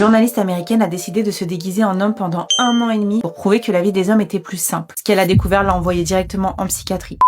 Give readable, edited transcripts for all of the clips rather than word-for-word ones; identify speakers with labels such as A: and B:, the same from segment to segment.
A: journaliste américaine a décidé de se déguiser en homme pendant 1 an et demi pour prouver que la vie des hommes était plus simple. Ce qu'elle a découvert l'a envoyée directement en psychiatrie.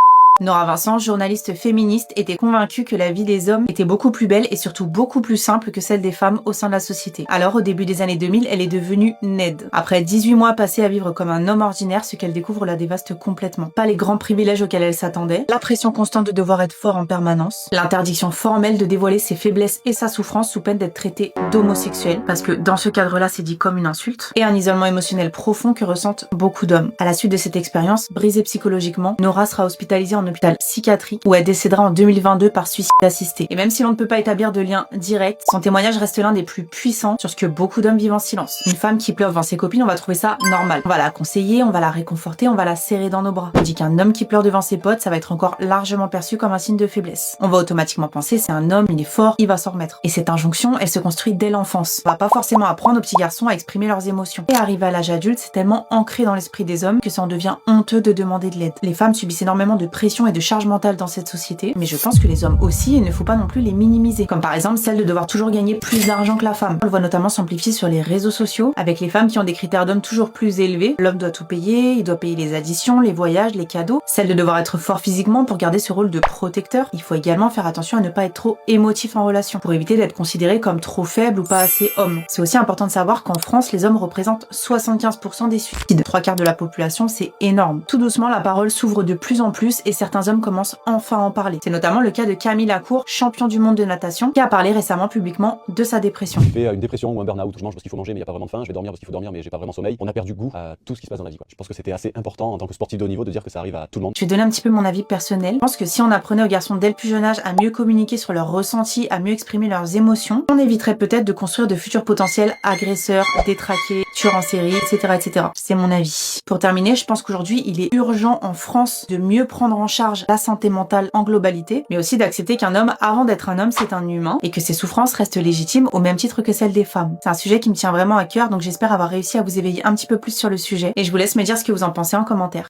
A: Nora Vincent, journaliste féministe, était convaincue que la vie des hommes était beaucoup plus belle et surtout beaucoup plus simple que celle des femmes au sein de la société. Alors au début des années 2000, elle est devenue Ned. Après 18 mois passés à vivre comme un homme ordinaire, ce qu'elle découvre la dévaste complètement. Pas les grands privilèges auxquels elle s'attendait, la pression constante de devoir être fort en permanence, l'interdiction formelle de dévoiler ses faiblesses et sa souffrance sous peine d'être traitée d'homosexuel, parce que dans ce cadre-là c'est dit comme une insulte, et un isolement émotionnel profond que ressentent beaucoup d'hommes. À la suite de cette expérience, brisée psychologiquement, Nora sera hospitalisée en hôpital psychiatrique où elle décédera en 2022 par suicide assisté. Et même si l'on ne peut pas établir de lien direct, son témoignage reste l'un des plus puissants sur ce que beaucoup d'hommes vivent en silence. Une femme qui pleure devant ses copines, on va trouver ça normal. On va la conseiller, on va la réconforter, on va la serrer dans nos bras. On dit qu'un homme qui pleure devant ses potes, ça va être encore largement perçu comme un signe de faiblesse. On va automatiquement penser c'est un homme, il est fort, il va s'en remettre. Et cette injonction, elle se construit dès l'enfance. On va pas forcément apprendre aux petits garçons à exprimer leurs émotions. Et arrivé à l'âge adulte, c'est tellement ancré dans l'esprit des hommes que ça en devient honteux de demander de l'aide. Les femmes subissent énormément de pression et de charge mentale dans cette société, mais je pense que les hommes aussi, il ne faut pas non plus les minimiser. Comme par exemple celle de devoir toujours gagner plus d'argent que la femme. On le voit notamment s'amplifier sur les réseaux sociaux, avec les femmes qui ont des critères d'hommes toujours plus élevés. L'homme doit tout payer, il doit payer les additions, les voyages, les cadeaux. Celle de devoir être fort physiquement pour garder ce rôle de protecteur. Il faut également faire attention à ne pas être trop émotif en relation, pour éviter d'être considéré comme trop faible ou pas assez homme. C'est aussi important de savoir qu'en France, les hommes représentent 75% des suicides. 3/4 de la population, c'est énorme. Tout doucement, la parole s'ouvre de plus en plus et certains hommes commencent enfin à en parler. C'est notamment le cas de Camille Lacour, champion du monde de natation, qui a parlé récemment publiquement de sa dépression.
B: Je fais une dépression ou un burn-out où je mange parce qu'il faut manger mais il n'y a pas vraiment de faim, je vais dormir parce qu'il faut dormir mais j'ai pas vraiment sommeil. On a perdu goût à tout ce qui se passe dans la vie, quoi. Je pense que c'était assez important en tant que sportif de haut niveau de dire que ça arrive à tout le monde.
A: Je vais donner un petit peu mon avis personnel. Je pense que si on apprenait aux garçons dès le plus jeune âge à mieux communiquer sur leurs ressentis, à mieux exprimer leurs émotions, on éviterait peut-être de construire de futurs potentiels agresseurs, détraqués, tueurs en série, etc. C'est mon avis. Pour terminer, je pense qu'aujourd'hui, il est urgent en France de mieux prendre en charge la santé mentale en globalité, mais aussi d'accepter qu'un homme, avant d'être un homme, c'est un humain et que ses souffrances restent légitimes au même titre que celles des femmes. C'est un sujet qui me tient vraiment à cœur, donc j'espère avoir réussi à vous éveiller un petit peu plus sur le sujet et je vous laisse me dire ce que vous en pensez en commentaire.